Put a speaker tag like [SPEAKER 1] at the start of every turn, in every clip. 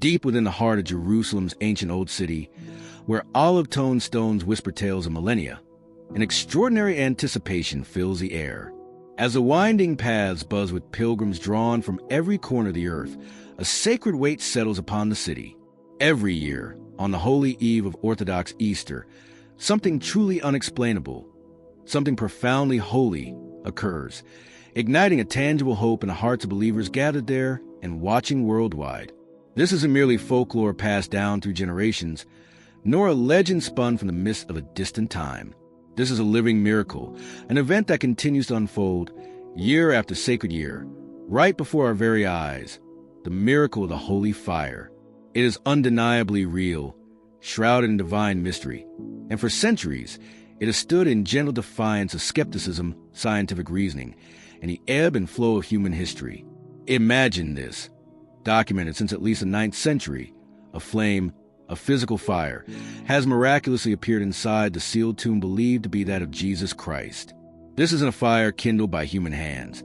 [SPEAKER 1] Deep within the heart of Jerusalem's ancient old city, where olive-toned stones whisper tales of millennia, an extraordinary anticipation fills the air. As the winding paths buzz with pilgrims drawn from every corner of the earth, a sacred weight settles upon the city. Every year, on the holy eve of Orthodox Easter, something truly unexplainable, something profoundly holy occurs, igniting a tangible hope in the hearts of believers gathered there and watching worldwide. This isn't merely folklore passed down through generations, nor a legend spun from the mist of a distant time. This is a living miracle, an event that continues to unfold year after sacred year, right before our very eyes, the miracle of the holy fire. It is undeniably real, shrouded in divine mystery, and for centuries, it has stood in gentle defiance of skepticism, scientific reasoning, and the ebb and flow of human history. Imagine this, documented since at least the 9th century, a flame, a physical fire, has miraculously appeared inside the sealed tomb believed to be that of Jesus Christ. This isn't a fire kindled by human hands.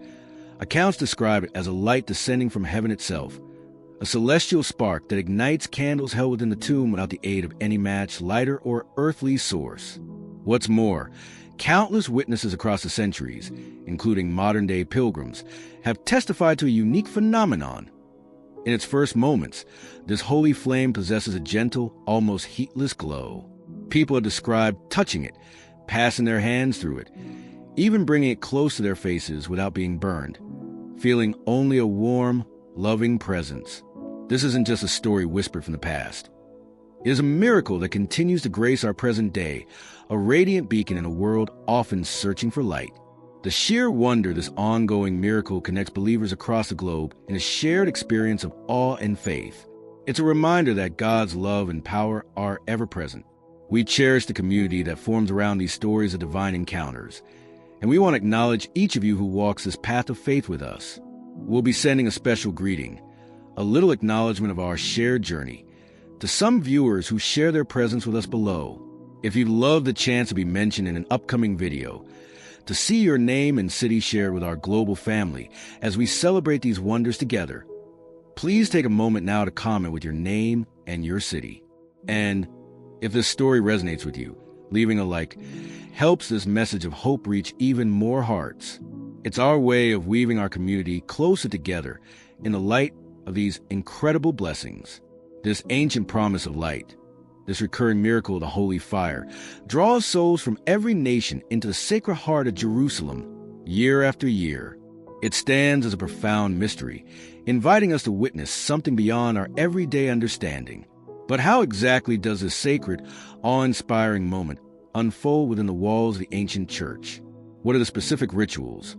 [SPEAKER 1] Accounts describe it as a light descending from heaven itself, a celestial spark that ignites candles held within the tomb without the aid of any match, lighter, or earthly source. What's more, countless witnesses across the centuries, including modern-day pilgrims, have testified to a unique phenomenon. In its first moments, this holy flame possesses a gentle, almost heatless glow. People have described touching it, passing their hands through it, even bringing it close to their faces without being burned, feeling only a warm, loving presence. This isn't just a story whispered from the past. It is a miracle that continues to grace our present day, a radiant beacon in a world often searching for light. The sheer wonder of this ongoing miracle connects believers across the globe in a shared experience of awe and faith. It's a reminder that God's love and power are ever present. We cherish the community that forms around these stories of divine encounters, and we want to acknowledge each of you who walks this path of faith with us. We'll be sending a special greeting, a little acknowledgement of our shared journey, to some viewers who share their presence with us below. If you'd love the chance to be mentioned in an upcoming video, to see your name and city shared with our global family as we celebrate these wonders together, please take a moment now to comment with your name and your city. And if this story resonates with you, leaving a like helps this message of hope reach even more hearts. It's our way of weaving our community closer together in the light of these incredible blessings. This ancient promise of light, this recurring miracle of the holy fire, draws souls from every nation into the sacred heart of Jerusalem, year after year. It stands as a profound mystery, inviting us to witness something beyond our everyday understanding. But how exactly does this sacred, awe-inspiring moment unfold within the walls of the ancient church? What are the specific rituals,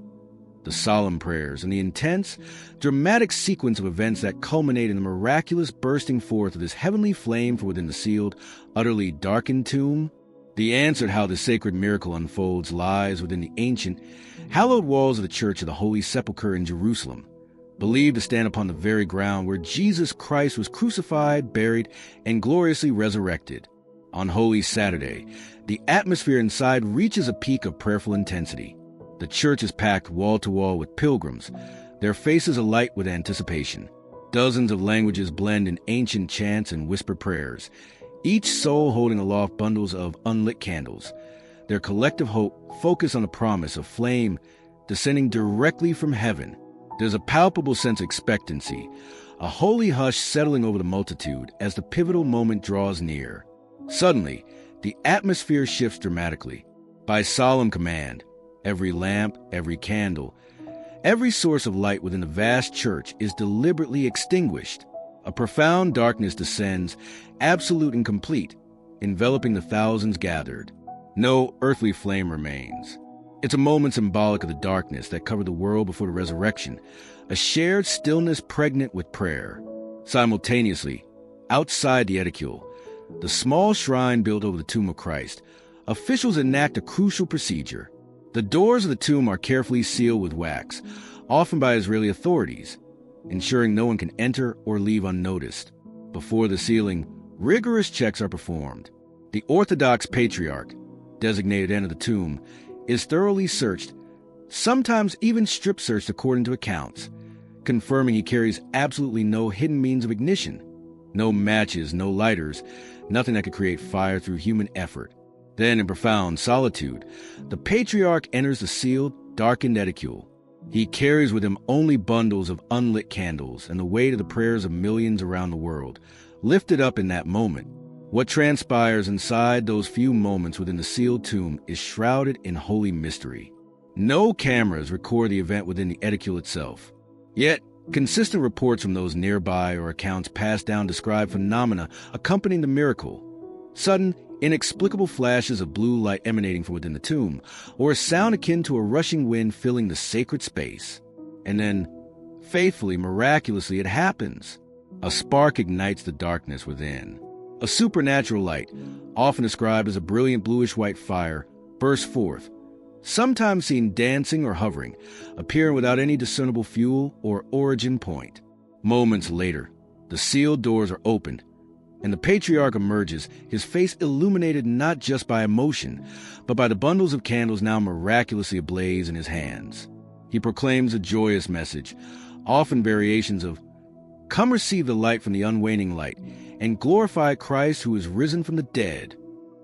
[SPEAKER 1] the solemn prayers, and the intense, dramatic sequence of events that culminate in the miraculous bursting forth of this heavenly flame from within the sealed, utterly darkened tomb? The answer to how this sacred miracle unfolds lies within the ancient, hallowed walls of the Church of the Holy Sepulchre in Jerusalem, believed to stand upon the very ground where Jesus Christ was crucified, buried, and gloriously resurrected. On Holy Saturday, the atmosphere inside reaches a peak of prayerful intensity. The church is packed wall-to-wall with pilgrims, their faces alight with anticipation. Dozens of languages blend in ancient chants and whispered prayers, each soul holding aloft bundles of unlit candles, their collective hope focused on the promise of flame descending directly from heaven. There's a palpable sense of expectancy, a holy hush settling over the multitude as the pivotal moment draws near. Suddenly, the atmosphere shifts dramatically. By solemn command, every lamp, every candle, every source of light within the vast church is deliberately extinguished. A profound darkness descends, absolute and complete, enveloping the thousands gathered. No earthly flame remains. It's a moment symbolic of the darkness that covered the world before the resurrection, a shared stillness pregnant with prayer. Simultaneously, outside the edicule, the small shrine built over the tomb of Christ, officials enact a crucial procedure. The doors of the tomb are carefully sealed with wax, often by Israeli authorities, ensuring no one can enter or leave unnoticed. Before the sealing, rigorous checks are performed. The Orthodox Patriarch, designated end of the tomb, is thoroughly searched, sometimes even strip-searched according to accounts, confirming he carries absolutely no hidden means of ignition, No matches, no lighters, nothing that could create fire through human effort. Then, in profound solitude, the patriarch enters the sealed, darkened edicule. He carries with him only bundles of unlit candles and the weight of the prayers of millions around the world, lifted up in that moment. What transpires inside those few moments within the sealed tomb is shrouded in holy mystery. No cameras record the event within the edicule itself. Yet, consistent reports from those nearby or accounts passed down describe phenomena accompanying the miracle. Sudden, inexplicable flashes of blue light emanating from within the tomb, or a sound akin to a rushing wind filling the sacred space. And then, faithfully, miraculously, it happens. A spark ignites the darkness within. A supernatural light, often described as a brilliant bluish-white fire, bursts forth, sometimes seen dancing or hovering, appearing without any discernible fuel or origin point. Moments later, the sealed doors are opened, and the patriarch emerges, his face illuminated not just by emotion, but by the bundles of candles now miraculously ablaze in his hands. He proclaims a joyous message, often variations of, "Come receive the light from the unwaning light, and glorify Christ who is risen from the dead."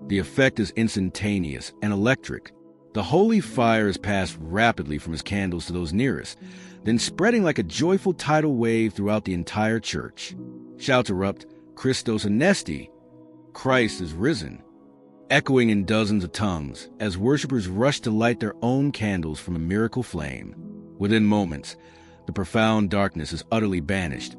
[SPEAKER 1] The effect is instantaneous and electric. The holy fire is passed rapidly from his candles to those nearest, then spreading like a joyful tidal wave throughout the entire church. Shouts erupt, "Christos anesti," Christ is risen, echoing in dozens of tongues as worshippers rush to light their own candles from a miracle flame. Within moments, the profound darkness is utterly banished,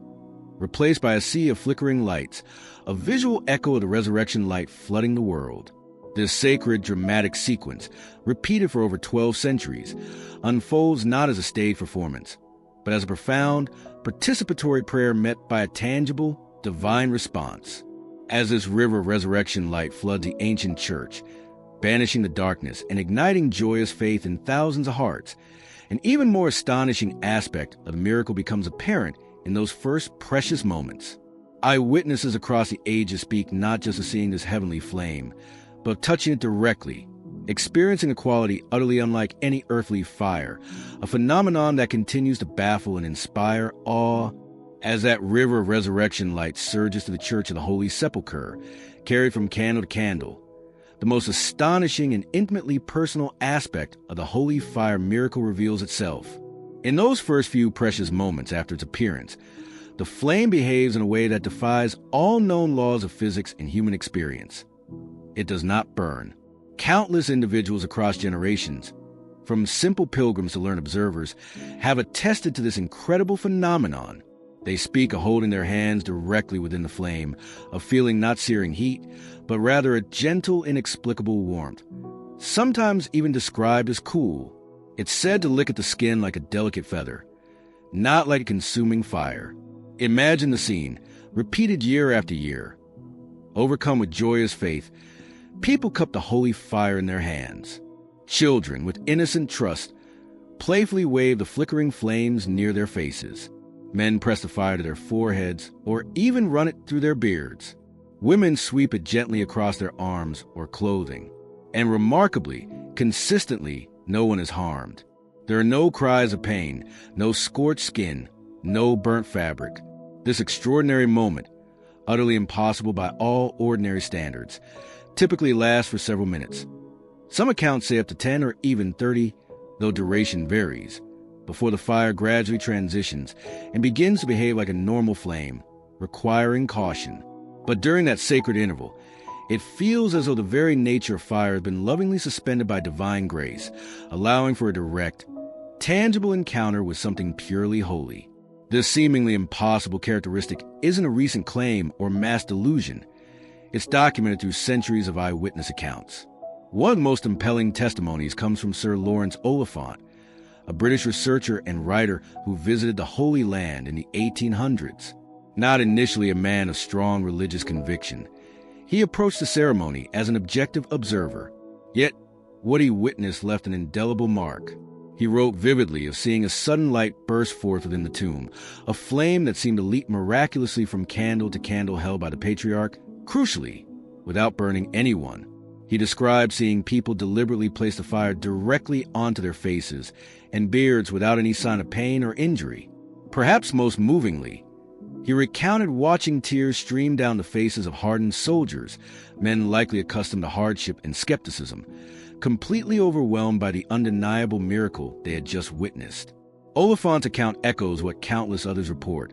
[SPEAKER 1] replaced by a sea of flickering lights, a visual echo of the resurrection light flooding the world. This sacred, dramatic sequence, repeated for over 12 centuries, unfolds not as a stage performance, but as a profound, participatory prayer met by a tangible, divine response. As this river of resurrection light floods the ancient church, banishing the darkness and igniting joyous faith in thousands of hearts, an even more astonishing aspect of the miracle becomes apparent in those first precious moments. Eyewitnesses across the ages speak not just of seeing this heavenly flame, but of touching it directly, experiencing a quality utterly unlike any earthly fire, a phenomenon that continues to baffle and inspire awe as that river of resurrection light surges to the Church of the Holy Sepulchre, carried from candle to candle. The most astonishing and intimately personal aspect of the holy fire miracle reveals itself. In those first few precious moments after its appearance, the flame behaves in a way that defies all known laws of physics and human experience. It does not burn. Countless individuals across generations, from simple pilgrims to learned observers, have attested to this incredible phenomenon. They speak of holding their hands directly within the flame, of feeling not searing heat, but rather a gentle, inexplicable warmth, sometimes even described as cool. It's said to lick at the skin like a delicate feather, not like a consuming fire. Imagine the scene, repeated year after year. Overcome with joyous faith, people cup the holy fire in their hands. Children, with innocent trust, playfully wave the flickering flames near their faces. Men press the fire to their foreheads or even run it through their beards. Women sweep it gently across their arms or clothing. And remarkably, consistently, no one is harmed. There are no cries of pain, no scorched skin, no burnt fabric. This extraordinary moment, utterly impossible by all ordinary standards, typically lasts for several minutes. Some accounts say up to 10 or even 30, though duration varies, before the fire gradually transitions and begins to behave like a normal flame, requiring caution. But during that sacred interval, it feels as though the very nature of fire has been lovingly suspended by divine grace, allowing for a direct, tangible encounter with something purely holy. This seemingly impossible characteristic isn't a recent claim or mass delusion. It's documented through centuries of eyewitness accounts. One of the most compelling testimonies comes from Sir Lawrence Oliphant, a British researcher and writer who visited the Holy Land in the 1800s. Not initially a man of strong religious conviction, he approached the ceremony as an objective observer. Yet, what he witnessed left an indelible mark. He wrote vividly of seeing a sudden light burst forth within the tomb, a flame that seemed to leap miraculously from candle to candle held by the patriarch, crucially, without burning anyone. He described seeing people deliberately place the fire directly onto their faces and beards without any sign of pain or injury. Perhaps most movingly, He recounted watching tears stream down the faces of hardened soldiers, men likely accustomed to hardship and skepticism, completely overwhelmed by the undeniable miracle they had just witnessed. Oliphant's account echoes what countless others report: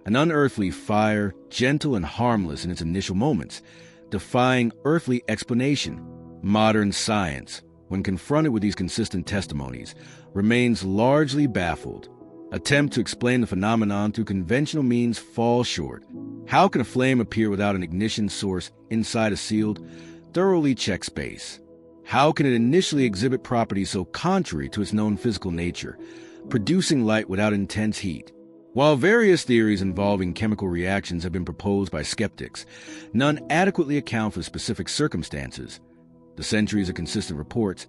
[SPEAKER 1] an unearthly fire, gentle and harmless in its initial moments, defying earthly explanation. Modern science, when confronted with these consistent testimonies, remains largely baffled. Attempts to explain the phenomenon through conventional means fall short. How can a flame appear without an ignition source inside a sealed, thoroughly checked space? How can it initially exhibit properties so contrary to its known physical nature, producing light without intense heat? While various theories involving chemical reactions have been proposed by skeptics, none adequately account for specific circumstances, the centuries of consistent reports,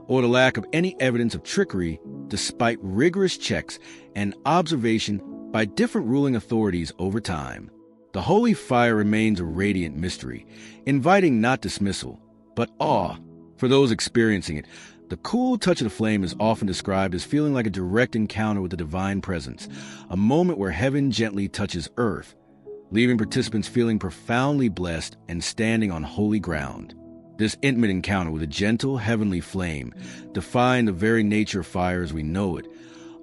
[SPEAKER 1] or the lack of any evidence of trickery despite rigorous checks and observation by different ruling authorities over time. The holy fire remains a radiant mystery, inviting not dismissal, but awe. For those experiencing it, the cool touch of the flame is often described as feeling like a direct encounter with the divine presence, a moment where heaven gently touches earth, leaving participants feeling profoundly blessed and standing on holy ground. This intimate encounter with a gentle, heavenly flame, defying the very nature of fire as we know it,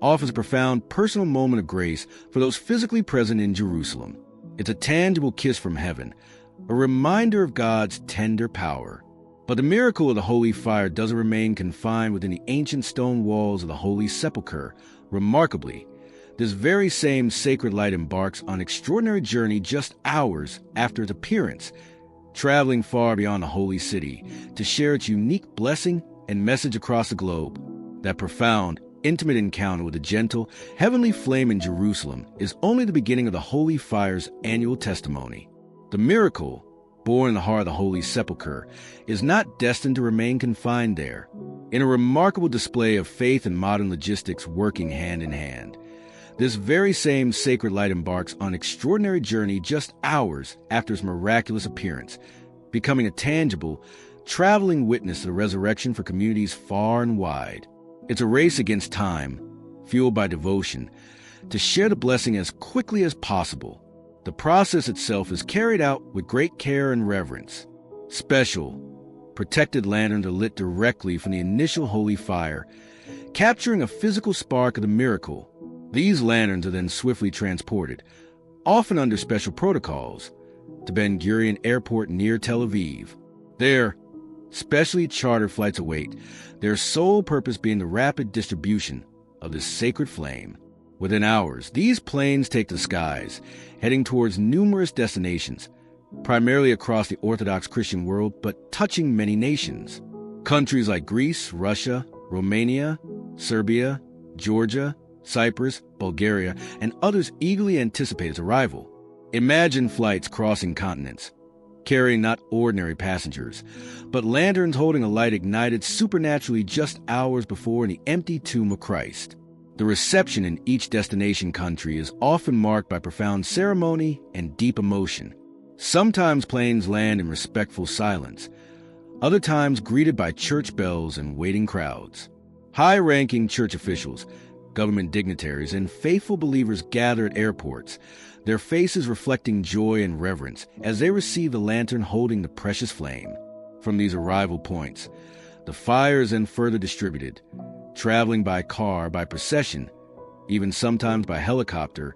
[SPEAKER 1] offers a profound personal moment of grace for those physically present in Jerusalem. It's a tangible kiss from heaven, a reminder of God's tender power. But the miracle of the holy fire doesn't remain confined within the ancient stone walls of the Holy Sepulchre. Remarkably, this very same sacred light embarks on an extraordinary journey just hours after its appearance, traveling far beyond the holy city to share its unique blessing and message across the globe. That profound, intimate encounter with the gentle, heavenly flame in Jerusalem is only the beginning of the holy fire's annual testimony. The miracle, born in the heart of the Holy Sepulchre, is not destined to remain confined there. In a remarkable display of faith and modern logistics working hand in hand, this very same sacred light embarks on an extraordinary journey just hours after its miraculous appearance, becoming a tangible, traveling witness to the resurrection for communities far and wide. It's a race against time, fueled by devotion, to share the blessing as quickly as possible. The process itself is carried out with great care and reverence. Special, protected lanterns are lit directly from the initial holy fire, capturing a physical spark of the miracle. These lanterns are then swiftly transported, often under special protocols, to Ben Gurion Airport near Tel Aviv. There, specially chartered flights await, their sole purpose being the rapid distribution of this sacred flame. Within hours, these planes take the skies, heading towards numerous destinations, primarily across the Orthodox Christian world, but touching many nations. Countries like Greece, Russia, Romania, Serbia, Georgia, Cyprus, Bulgaria, and others eagerly anticipate its arrival. Imagine flights crossing continents, carrying not ordinary passengers, but lanterns holding a light ignited supernaturally just hours before in the empty tomb of Christ. The reception in each destination country is often marked by profound ceremony and deep emotion. Sometimes planes land in respectful silence, other times greeted by church bells and waiting crowds. High-ranking church officials, government dignitaries, and faithful believers gather at airports, their faces reflecting joy and reverence as they receive the lantern holding the precious flame. From these arrival points, the fire is then further distributed, traveling by car, by procession, even sometimes by helicopter,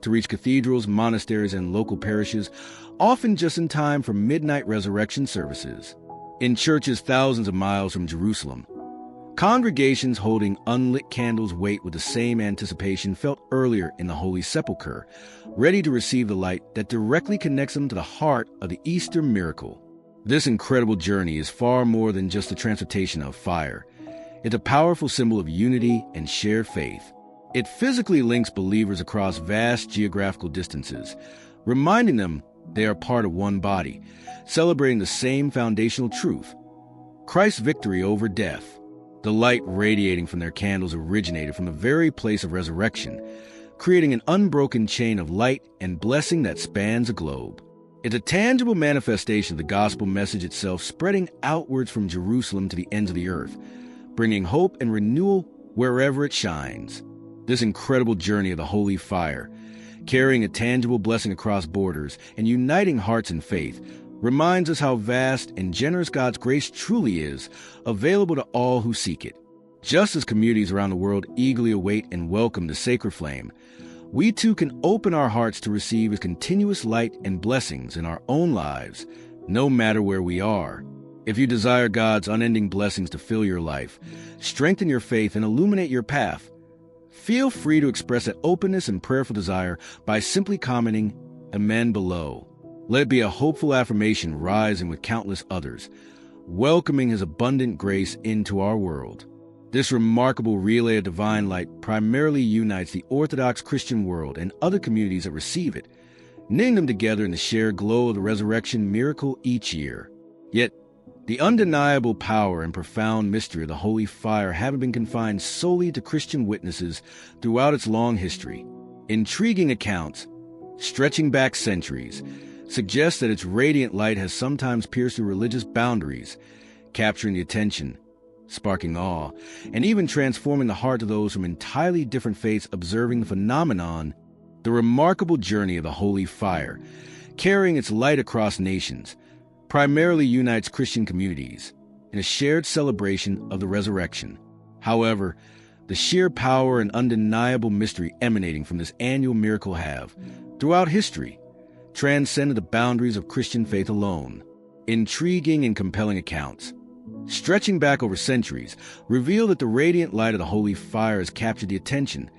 [SPEAKER 1] to reach cathedrals, monasteries, and local parishes, often just in time for midnight resurrection services. In churches thousands of miles from Jerusalem, congregations holding unlit candles wait with the same anticipation felt earlier in the Holy Sepulchre, ready to receive the light that directly connects them to the heart of the Easter miracle. This incredible journey is far more than just the transportation of fire. It's a powerful symbol of unity and shared faith. It physically links believers across vast geographical distances, reminding them they are part of one body, celebrating the same foundational truth: Christ's victory over death. The light radiating from their candles originated from the very place of resurrection, creating an unbroken chain of light and blessing that spans the globe. It's a tangible manifestation of the gospel message itself, spreading outwards from Jerusalem to the ends of the earth, bringing hope and renewal wherever it shines. This incredible journey of the holy fire carrying a tangible blessing across borders and uniting hearts in faith, reminds us how vast and generous God's grace truly is, available to all who seek it. Just as communities around the world eagerly await and welcome the sacred flame, we too can open our hearts to receive His continuous light and blessings in our own lives, no matter where we are. If you desire God's unending blessings to fill your life, strengthen your faith, and illuminate your path, feel free to express that openness and prayerful desire by simply commenting "Amen" below. Let it be a hopeful affirmation rising with countless others, welcoming His abundant grace into our world. This remarkable relay of divine light primarily unites the Orthodox Christian world and other communities that receive it, knitting them together in the shared glow of the resurrection miracle each year. Yet, the undeniable power and profound mystery of the holy fire haven't been confined solely to Christian witnesses throughout its long history. Intriguing accounts, stretching back centuries, suggest that its radiant light has sometimes pierced through religious boundaries, capturing the attention, sparking awe, and even transforming the heart of those from entirely different faiths observing the phenomenon. The remarkable journey of the holy fire, carrying its light across nations, primarily unites Christian communities in a shared celebration of the resurrection. However, the sheer power and undeniable mystery emanating from this annual miracle have, throughout history, transcended the boundaries of Christian faith alone. Intriguing and compelling accounts, stretching back over centuries, reveal that the radiant light of the holy fire has captured the attention,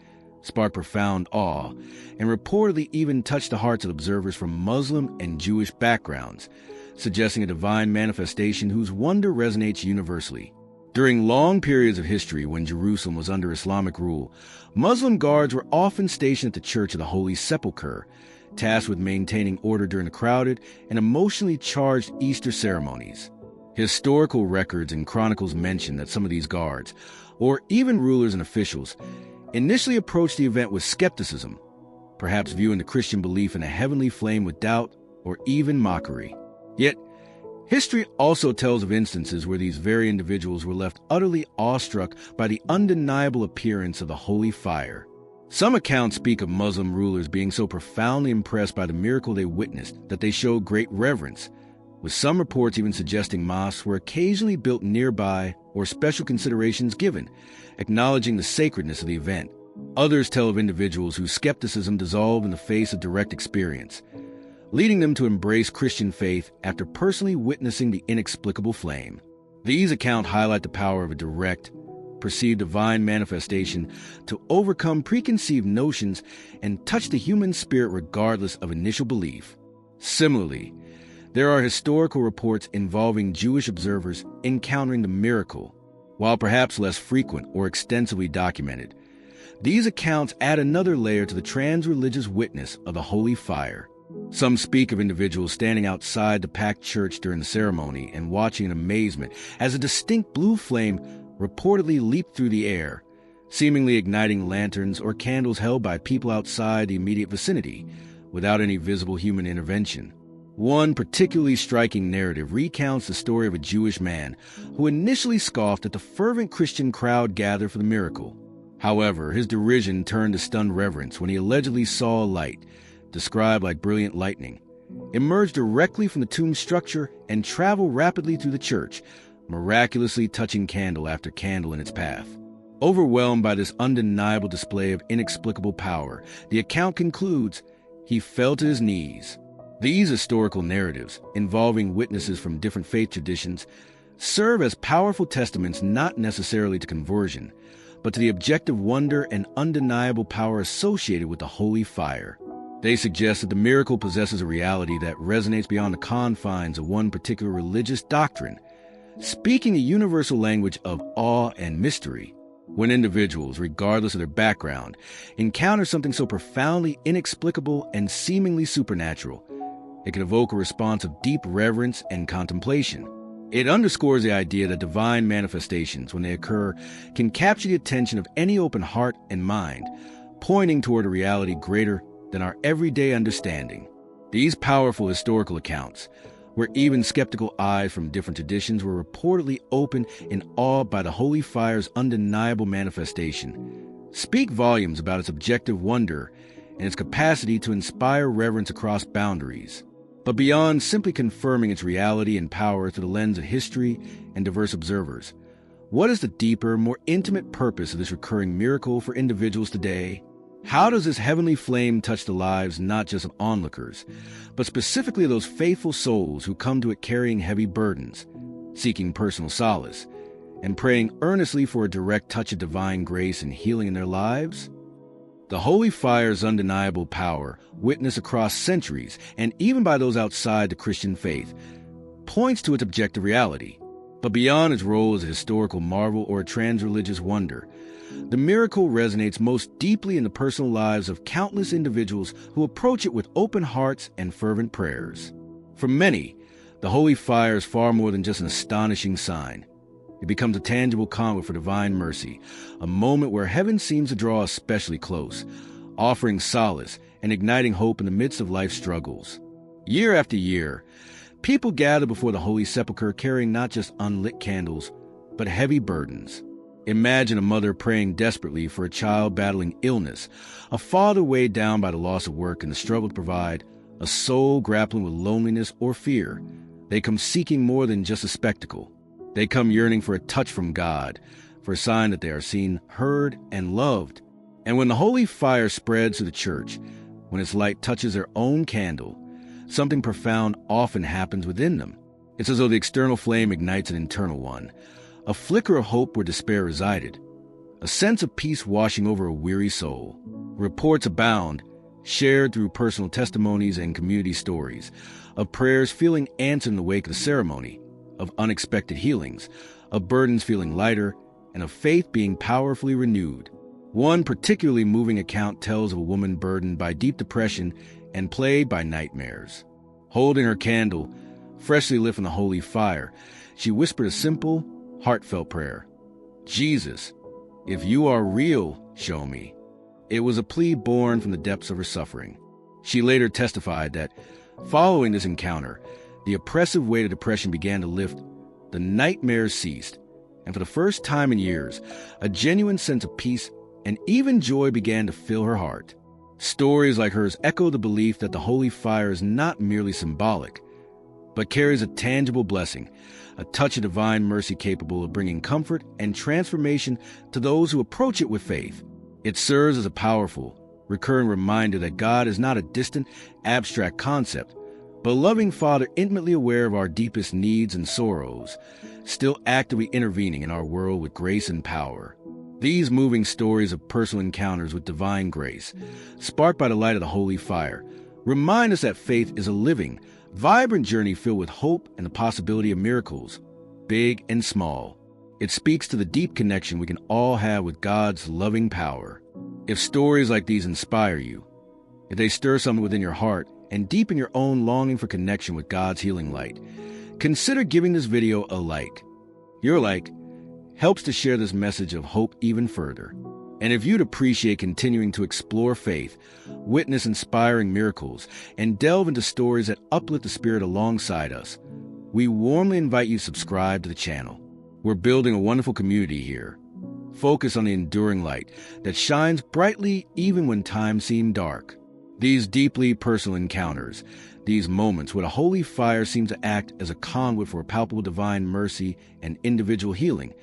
[SPEAKER 1] sparked profound awe, and reportedly even touched the hearts of observers from Muslim and Jewish backgrounds, suggesting a divine manifestation whose wonder resonates universally. During long periods of history when Jerusalem was under Islamic rule, Muslim guards were often stationed at the Church of the Holy Sepulchre, tasked with maintaining order during the crowded and emotionally charged Easter ceremonies. Historical records and chronicles mention that some of these guards, or even rulers and officials, initially approached the event with skepticism, perhaps viewing the Christian belief in a heavenly flame with doubt or even mockery. Yet, history also tells of instances where these very individuals were left utterly awestruck by the undeniable appearance of the holy fire. Some accounts speak of Muslim rulers being so profoundly impressed by the miracle they witnessed that they showed great reverence, with some reports even suggesting mosques were occasionally built nearby or special considerations given, acknowledging the sacredness of the event. Others tell of individuals whose skepticism dissolved in the face of direct experience, leading them to embrace Christian faith after personally witnessing the inexplicable flame. These accounts highlight the power of a direct, perceived divine manifestation to overcome preconceived notions and touch the human spirit regardless of initial belief. Similarly, there are historical reports involving Jewish observers encountering the miracle. While perhaps less frequent or extensively documented, these accounts add another layer to the trans-religious witness of the holy fire. Some speak of individuals standing outside the packed church during the ceremony and watching in amazement as a distinct blue flame reportedly leaped through the air, seemingly igniting lanterns or candles held by people outside the immediate vicinity, without any visible human intervention. One particularly striking narrative recounts the story of a Jewish man who initially scoffed at the fervent Christian crowd gathered for the miracle. However, his derision turned to stunned reverence when he allegedly saw a light, described like brilliant lightning, emerge directly from the tomb structure and travel rapidly through the church, miraculously touching candle after candle in its path. Overwhelmed by this undeniable display of inexplicable power, the account concludes, he fell to his knees. These historical narratives, involving witnesses from different faith traditions, serve as powerful testaments not necessarily to conversion, but to the objective wonder and undeniable power associated with the holy fire. They suggest that the miracle possesses a reality that resonates beyond the confines of one particular religious doctrine, speaking a universal language of awe and mystery. When individuals, regardless of their background, encounter something so profoundly inexplicable and seemingly supernatural, it can evoke a response of deep reverence and contemplation. It underscores the idea that divine manifestations, when they occur, can capture the attention of any open heart and mind, pointing toward a reality greater than our everyday understanding. These powerful historical accounts, where even skeptical eyes from different traditions were reportedly opened in awe by the holy fire's undeniable manifestation, speak volumes about its objective wonder and its capacity to inspire reverence across boundaries. But beyond simply confirming its reality and power through the lens of history and diverse observers, what is the deeper, more intimate purpose of this recurring miracle for individuals today? How does this heavenly flame touch the lives not just of onlookers, but specifically those faithful souls who come to it carrying heavy burdens, seeking personal solace, and praying earnestly for a direct touch of divine grace and healing in their lives? The holy fire's undeniable power, witnessed across centuries and even by those outside the Christian faith, points to its objective reality. But beyond its role as a historical marvel or a trans-religious wonder, the miracle resonates most deeply in the personal lives of countless individuals who approach it with open hearts and fervent prayers. For many, the holy fire is far more than just an astonishing sign. It becomes a tangible conduit for divine mercy, a moment where heaven seems to draw especially close, offering solace and igniting hope in the midst of life's struggles. Year after year, people gather before the Holy Sepulchre carrying not just unlit candles, but heavy burdens. Imagine a mother praying desperately for a child battling illness, a father weighed down by the loss of work and the struggle to provide, a soul grappling with loneliness or fear. They come seeking more than just a spectacle. They come yearning for a touch from God, for a sign that they are seen, heard, and loved. And when the holy fire spreads through the church, when its light touches their own candle, something profound often happens within them. It's as though the external flame ignites an internal one, a flicker of hope where despair resided, a sense of peace washing over a weary soul. Reports abound, shared through personal testimonies and community stories, of prayers feeling answered in the wake of the ceremony, of unexpected healings, of burdens feeling lighter, and of faith being powerfully renewed. One particularly moving account tells of a woman burdened by deep depression and plagued by nightmares. Holding her candle, freshly lit from the holy fire, she whispered a simple, heartfelt prayer. "Jesus, if you are real, show me." It was a plea born from the depths of her suffering. She later testified that, following this encounter, the oppressive weight of depression began to lift, the nightmares ceased, and for the first time in years, a genuine sense of peace and even joy began to fill her heart. Stories like hers echo the belief that the holy fire is not merely symbolic, but carries a tangible blessing, a touch of divine mercy capable of bringing comfort and transformation to those who approach it with faith. It serves as a powerful, recurring reminder that God is not a distant, abstract concept, but a loving Father intimately aware of our deepest needs and sorrows, still actively intervening in our world with grace and power. These moving stories of personal encounters with divine grace, sparked by the light of the holy fire, remind us that faith is a living, vibrant journey filled with hope and the possibility of miracles, big and small. It speaks to the deep connection we can all have with God's loving power. If stories like these inspire you, if they stir something within your heart and deepen your own longing for connection with God's healing light, consider giving this video a like. Your like helps to share this message of hope even further. And if you'd appreciate continuing to explore faith, witness inspiring miracles, and delve into stories that uplift the spirit alongside us, we warmly invite you to subscribe to the channel. We're building a wonderful community here, focused on the enduring light that shines brightly even when times seem dark. These deeply personal encounters, these moments where the holy fire seems to act as a conduit for palpable divine mercy and individual healing,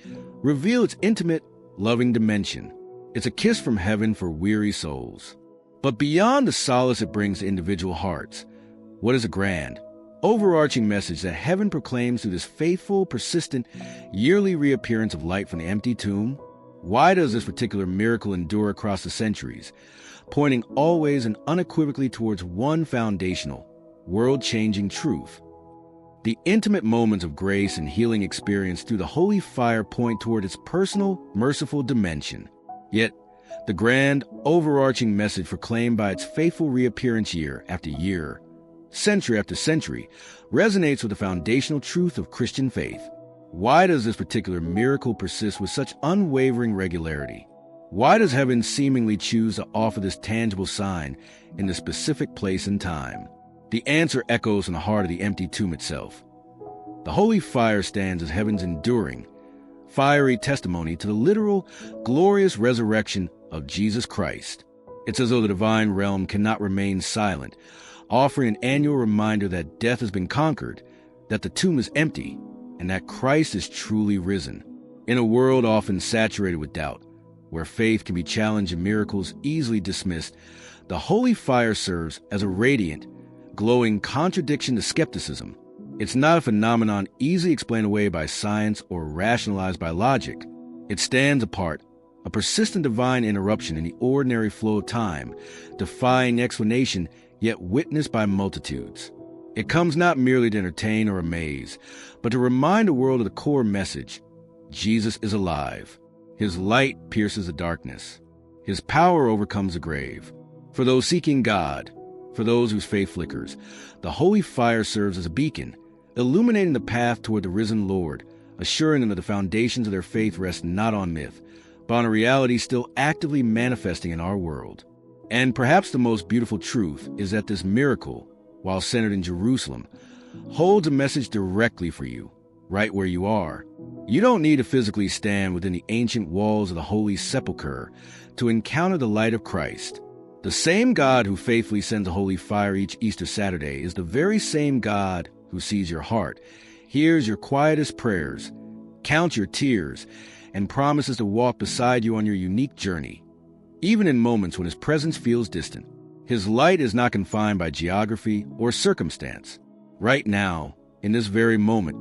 [SPEAKER 1] reveal its intimate, loving dimension. It's a kiss from heaven for weary souls. But beyond the solace it brings to individual hearts, what is a grand, overarching message that heaven proclaims through this faithful, persistent, yearly reappearance of light from the empty tomb? Why does this particular miracle endure across the centuries, pointing always and unequivocally towards one foundational, world-changing truth? The intimate moments of grace and healing experience through the holy fire point toward its personal, merciful dimension. Yet, the grand, overarching message proclaimed by its faithful reappearance year after year, century after century, resonates with the foundational truth of Christian faith. Why does this particular miracle persist with such unwavering regularity? Why does heaven seemingly choose to offer this tangible sign in the specific place and time? The answer echoes in the heart of the empty tomb itself. The holy fire stands as heaven's enduring, fiery testimony to the literal, glorious resurrection of Jesus Christ. It's as though the divine realm cannot remain silent, offering an annual reminder that death has been conquered, that the tomb is empty, and that Christ is truly risen. In a world often saturated with doubt, where faith can be challenged and miracles easily dismissed, the holy fire serves as a radiant, glowing contradiction to skepticism. It's not a phenomenon easily explained away by science or rationalized by logic. It stands apart, a persistent divine interruption in the ordinary flow of time, defying explanation yet witnessed by multitudes. It comes not merely to entertain or amaze, but to remind the world of the core message: Jesus is alive. His light pierces the darkness. His power overcomes the grave. For those seeking God, for those whose faith flickers, the holy fire serves as a beacon, illuminating the path toward the risen Lord, assuring them that the foundations of their faith rest not on myth, but on a reality still actively manifesting in our world. And perhaps the most beautiful truth is that this miracle, while centered in Jerusalem, holds a message directly for you, right where you are. You don't need to physically stand within the ancient walls of the Holy Sepulchre to encounter the light of Christ. The same God who faithfully sends a holy fire each Easter Saturday is the very same God who sees your heart, hears your quietest prayers, counts your tears, and promises to walk beside you on your unique journey, even in moments when His presence feels distant. His light is not confined by geography or circumstance. Right now, in this very moment,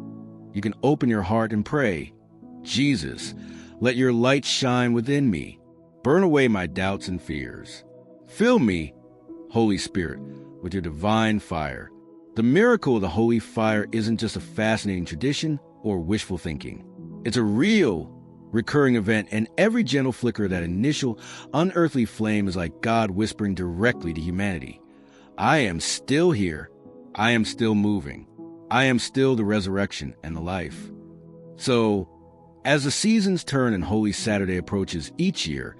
[SPEAKER 1] you can open your heart and pray, "Jesus, let your light shine within me. Burn away my doubts and fears. Fill me, Holy Spirit, with your divine fire." The miracle of the holy fire isn't just a fascinating tradition or wishful thinking. It's a real, recurring event, and every gentle flicker of that initial, unearthly flame is like God whispering directly to humanity. I am still here. I am still moving. I am still the resurrection and the life. So, as the seasons turn and Holy Saturday approaches each year,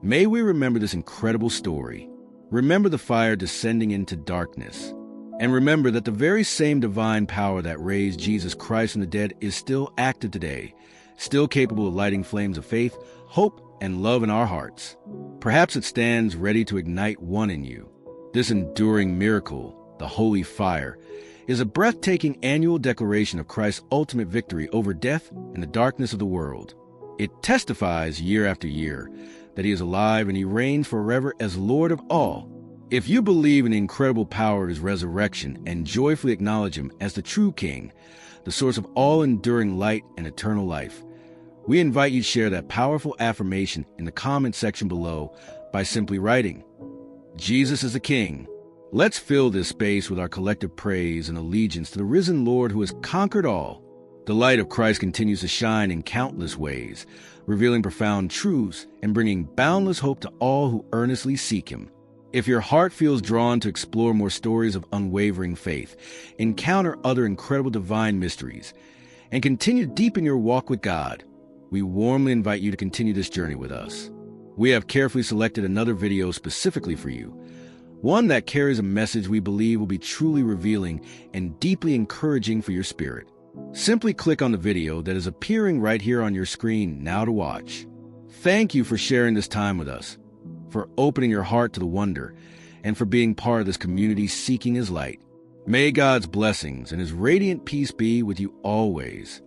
[SPEAKER 1] may we remember this incredible story. Remember the fire descending into darkness. And remember that the very same divine power that raised Jesus Christ from the dead is still active today, still capable of lighting flames of faith, hope, and love in our hearts. Perhaps it stands ready to ignite one in you. This enduring miracle, the holy fire, is a breathtaking annual declaration of Christ's ultimate victory over death and the darkness of the world. It testifies year after year that He is alive and He reigns forever as Lord of all. If you believe in the incredible power of His resurrection and joyfully acknowledge Him as the true King, the source of all enduring light and eternal life, we invite you to share that powerful affirmation in the comment section below by simply writing, "Jesus is the King." Let's fill this space with our collective praise and allegiance to the risen Lord who has conquered all. The light of Christ continues to shine in countless ways, revealing profound truths and bringing boundless hope to all who earnestly seek Him. If your heart feels drawn to explore more stories of unwavering faith, encounter other incredible divine mysteries, and continue to deepen your walk with God, we warmly invite you to continue this journey with us. We have carefully selected another video specifically for you, one that carries a message we believe will be truly revealing and deeply encouraging for your spirit. Simply click on the video that is appearing right here on your screen now to watch. Thank you for sharing this time with us, for opening your heart to the wonder, and for being part of this community seeking His light. May God's blessings and His radiant peace be with you always.